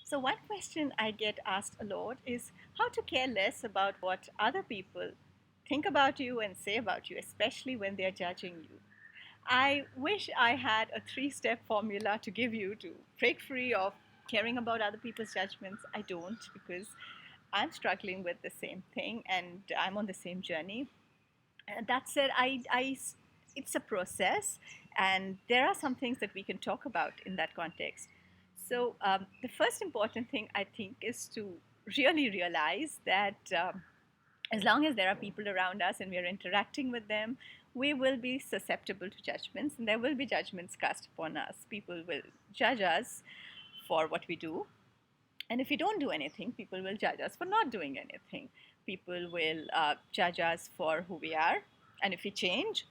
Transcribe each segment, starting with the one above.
So, one question I get asked a lot is how to care less about what other people think about you and say about you, especially when they're judging you. I wish I had a three-step formula to give you to break free of caring about other people's judgments. I don't, because I'm struggling with the same thing and I'm on the same journey. That said, it's a process, and there are some things that we can talk about in that context. So, the first important thing I think is to really realize that as long as there are people around us and we are interacting with them, we will be susceptible to judgments, and there will be judgments cast upon us. People will judge us for what we do, and if we don't do anything, people will judge us for not doing anything. People will judge us for who we are, and if we change,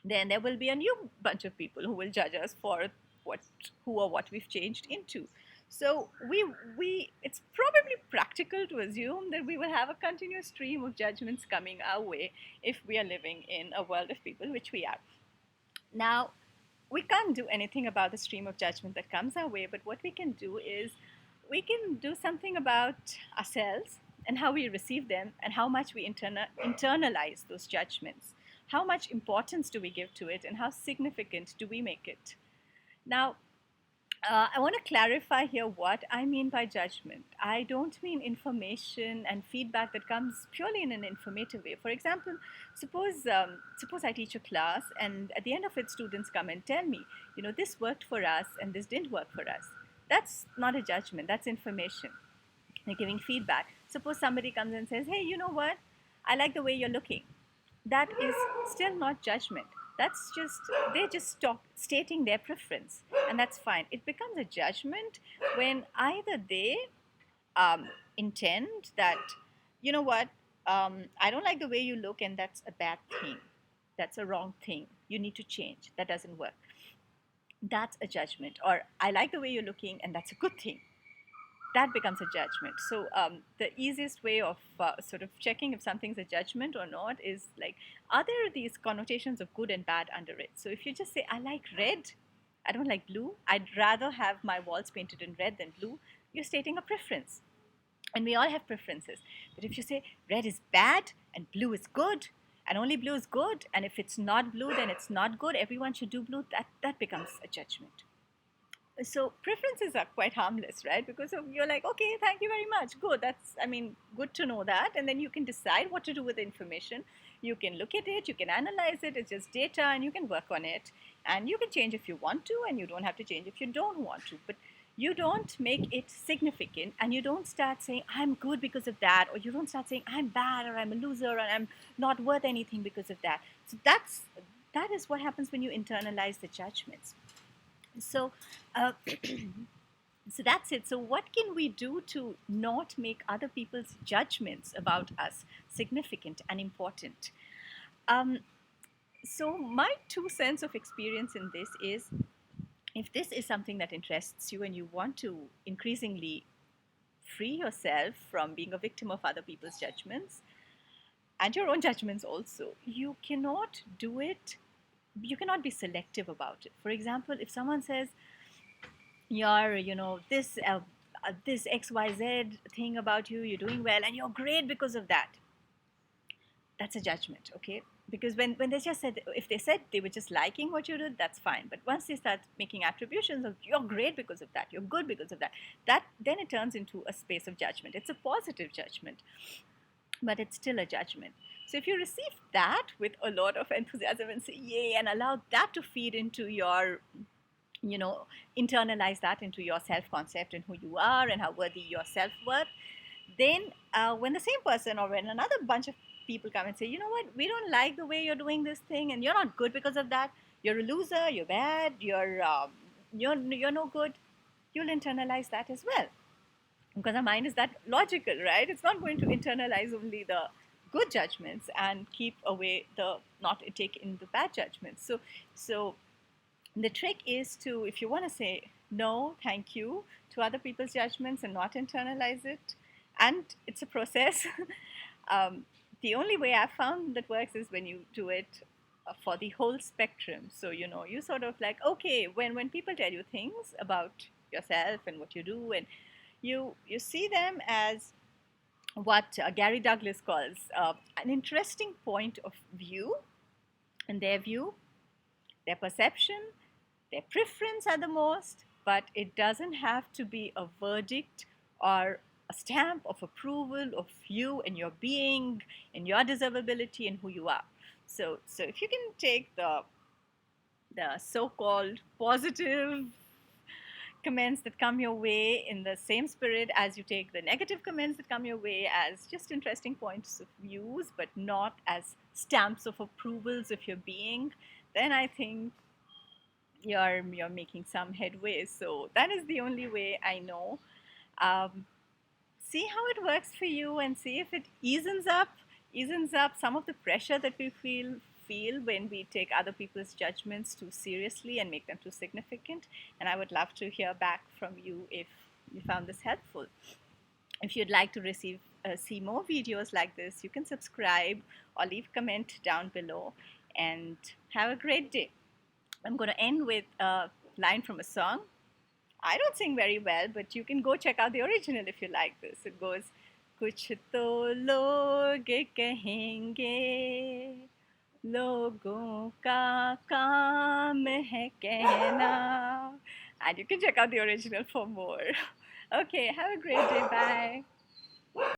then there will be a new bunch of people who will judge us for what who or what we've changed into. So we it's probably practical to assume that we will have a continuous stream of judgments coming our way if we are living in a world of people, which we are. Now, we can't do anything about the stream of judgment that comes our way, but what we can do is we can do something about ourselves and how we receive them and how much we internalize those judgments. How much importance do we give to it and how significant do we make it? Now, I want to clarify here what I mean by judgment. I don't mean information and feedback that comes purely in an informative way. For example, suppose I teach a class, and at the end of it, students come and tell me, this worked for us and this didn't work for us. That's not a judgment. That's information. They're giving feedback. Suppose somebody comes and says, "Hey, you know what? I like the way you're looking." That is still not judgment. That's just, they just stop stating their preference, and that's fine. It becomes a judgment when either they intend that, you know what, I don't like the way you look, and that's a bad thing. That's a wrong thing. You need to change. That doesn't work. That's a judgment. Or I like the way you're looking, and that's a good thing. That becomes a judgment. So the easiest way of sort of checking if something's a judgment or not is like, are there these connotations of good and bad under it? So if you just say, I like red, I don't like blue, I'd rather have my walls painted in red than blue, you're stating a preference. And we all have preferences. But if you say red is bad and blue is good, and only blue is good, and if it's not blue, then it's not good, everyone should do blue, that becomes a judgment. So preferences are quite harmless, right? Because you're like, okay, thank you very much, good, good to know that, and then you can decide what to do with the information. You can look at it, you can analyze it, it's just data, and you can work on it, and you can change if you want to, and you don't have to change if you don't want to. But you don't make it significant, and you don't start saying I'm good because of that, or you don't start saying I'm bad, or I'm a loser, or I'm not worth anything because of that. So that is what happens when you internalize the judgments. So, so that's it. So, what can we do to not make other people's judgments about us significant and important? Um, so, my 2 cents of experience in this is, if this is something that interests you and you want to increasingly free yourself from being a victim of other people's judgments and your own judgments also, you cannot do it. You cannot be selective about it. For example, if someone says, you're, this XYZ thing about you, you're doing well and you're great because of that, that's a judgment, okay? Because when they just said, if they said they were just liking what you did, that's fine. But once they start making attributions of you're great because of that, you're good because of that, then it turns into a space of judgment. It's a positive judgment, but it's still a judgment. So if you receive that with a lot of enthusiasm and say yay, and allow that to feed into your, internalize that into your self-concept and who you are and how worthy your self-worth, then when the same person or when another bunch of people come and say, you know what, we don't like the way you're doing this thing and you're not good because of that, you're a loser, you're bad, you're no good, you'll internalize that as well. Because our mind is that logical, right? It's not going to internalize only the good judgments and keep away not take in the bad judgments. So the trick is to, if you want to say no, thank you to other people's judgments and not internalize it, and it's a process. The only way I've found that works is when you do it for the whole spectrum. So you sort of like, okay, when people tell you things about yourself and what you do, and You see them as what Gary Douglas calls an interesting point of view, and their view, their perception, their preference at the most, but it doesn't have to be a verdict or a stamp of approval of you and your being and your deservability and who you are. So if you can take the so-called positive comments that come your way in the same spirit as you take the negative comments that come your way as just interesting points of views, but not as stamps of approvals of your being, then I think you're making some headway. So that is the only way I know. Um, See how it works for you and see if it easens up some of the pressure that we feel when we take other people's judgments too seriously and make them too significant. And I would love to hear back from you if you found this helpful. If you'd like to see more videos like this, you can subscribe or leave a comment down below. And have a great day. I'm going to end with a line from a song. I don't sing very well, but you can go check out the original if you like this. It goes, कुछ तो लोग कहेंगे, लोगों का काम है कहना. And you can check out the original for more. Okay, have a great day. Bye.